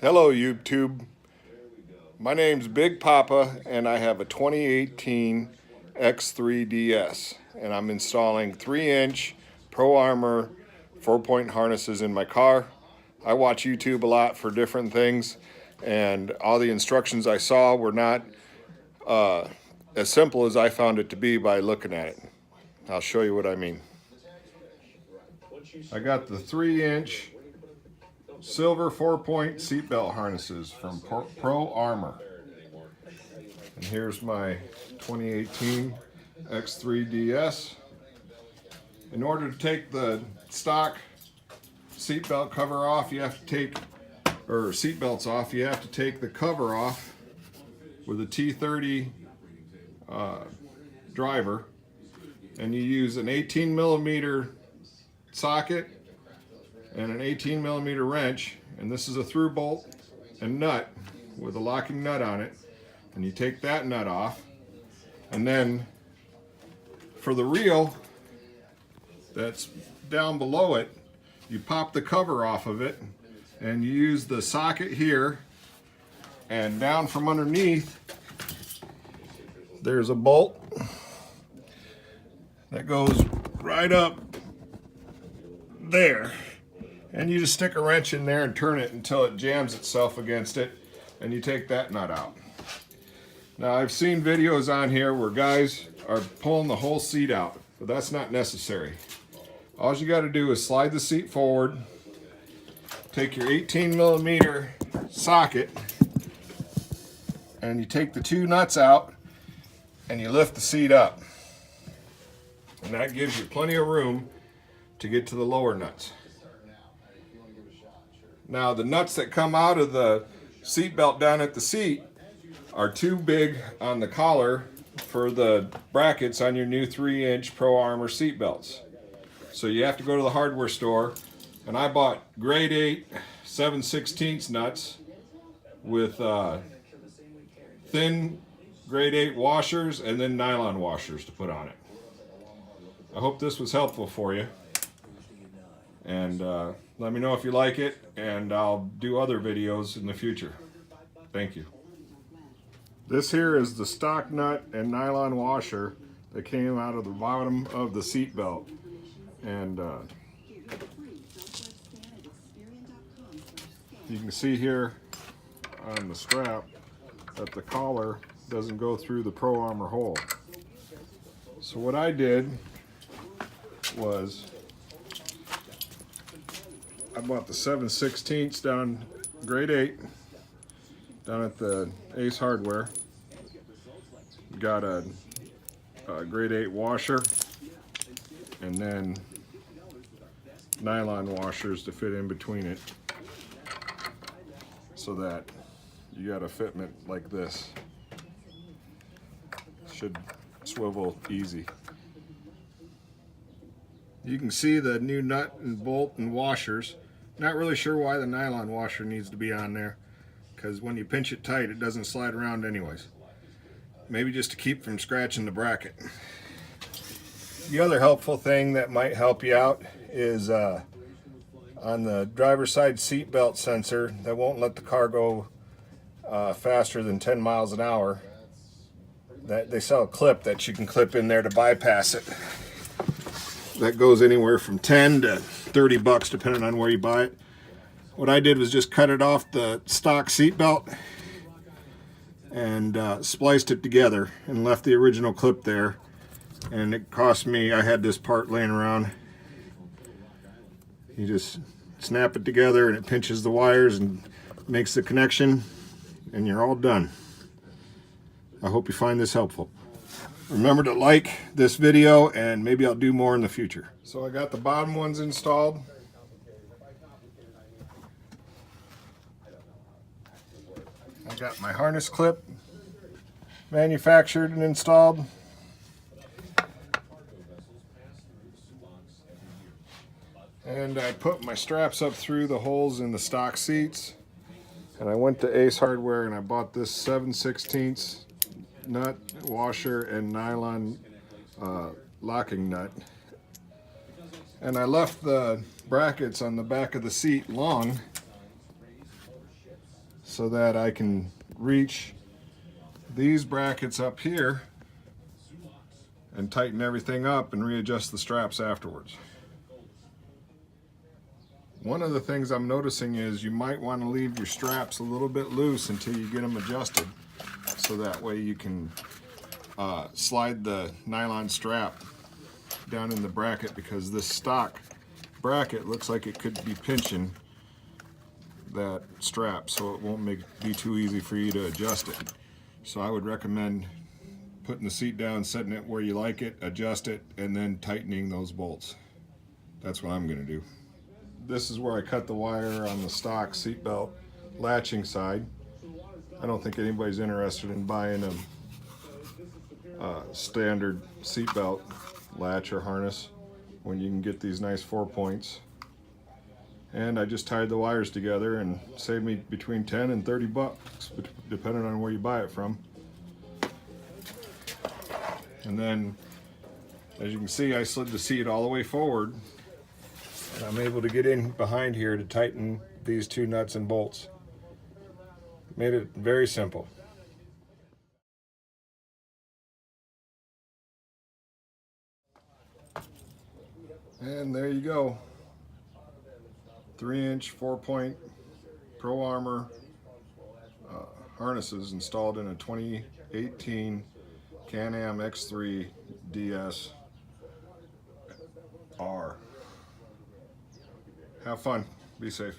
Hello YouTube, my name's Big Papa and I have a 2018 X3DS and I'm installing 3-inch Proarmor 4-point harnesses in my car. I watch YouTube a lot for different things and all the instructions I saw were not as simple as I found it to be by looking at it. I'll show you what I mean. I got the 3-inch silver 4-point seatbelt harnesses from Proarmor. And here's my 2018 X3DS. In order to take the stock seatbelt cover off, you have to take, or seatbelts off, you have to take the cover off with a T30 driver, and you use an 18mm socket and an 18mm wrench, and this is a through bolt and nut with a locking nut on it, and you take that nut off, and then for the reel that's down below it, you pop the cover off of it and you use the socket here, and down from underneath there's a bolt that goes right up there, and you just stick a wrench in there and turn it until it jams itself against it, and you take that nut out. Now I've seen videos on here where guys are pulling the whole seat out, but that's not necessary. All you got to do is slide the seat forward, take your 18mm socket, and you take the two nuts out and you lift the seat up, and that gives you plenty of room to get to the lower nuts. Now the nuts that come out of the seat belt down at the seat are too big on the collar for the brackets on your new 3-inch Proarmor seat belts. So you have to go to the hardware store, and I bought grade 8 7/16 nuts with thin grade 8 washers and then nylon washers to put on it. I hope this was helpful for you, and let me know if you like it, and I'll do other videos in the future. Thank you. This here is the stock nut and nylon washer that came out of the bottom of the seat belt, and you can see here on the strap that the collar doesn't go through the Proarmor hole. So what I did was I bought the 7/16 down grade 8 down at the Ace Hardware. Got a grade 8 washer and then nylon washers to fit in between it, so that you got a fitment like this. Should swivel easy. You can see the new nut and bolt and washers. Not really sure why the nylon washer needs to be on there, because when you pinch it tight it doesn't slide around anyways. Maybe just to keep from scratching the bracket. The other helpful thing that might help you out is on the driver's side seat belt sensor that won't let the car go faster than 10 miles an hour. That they sell a clip that you can clip in there to bypass it. That goes anywhere from 10 to 30 bucks depending on where you buy it. What I did was just cut it off the stock seat belt and spliced it together and left the original clip there, and it cost me, I had this part laying around. You just snap it together and it pinches the wires and makes the connection, and you're all done. I hope you find this helpful. Remember to like this video, and maybe I'll do more in the future. So I got the bottom ones installed. I got my harness clip manufactured and installed. And I put my straps up through the holes in the stock seats. And I went to Ace Hardware and I bought this 7/16 nut, washer, and nylon locking nut. And I left the brackets on the back of the seat long so that I can reach these brackets up here and tighten everything up and readjust the straps afterwards. One of the things I'm noticing is you might want to leave your straps a little bit loose until you get them adjusted, so that way you can slide the nylon strap down in the bracket, because this stock bracket looks like it could be pinching that strap, so it won't be too easy for you to adjust it. So I would recommend putting the seat down, setting it where you like it, adjust it, and then tightening those bolts. That's what I'm going to do. This is where I cut the wire on the stock seatbelt latching side. I don't think anybody's interested in buying a standard seatbelt latch or harness when you can get these nice 4-points. And I just tied the wires together and saved me between 10 and 30 bucks, depending on where you buy it from. And then, as you can see, I slid the seat all the way forward, and I'm able to get in behind here to tighten these 2 nuts and bolts. Made it very simple. And there you go. 3-inch 4-point Proarmor harnesses installed in a 2018 Can-Am X3 DS R. Have fun. Be safe.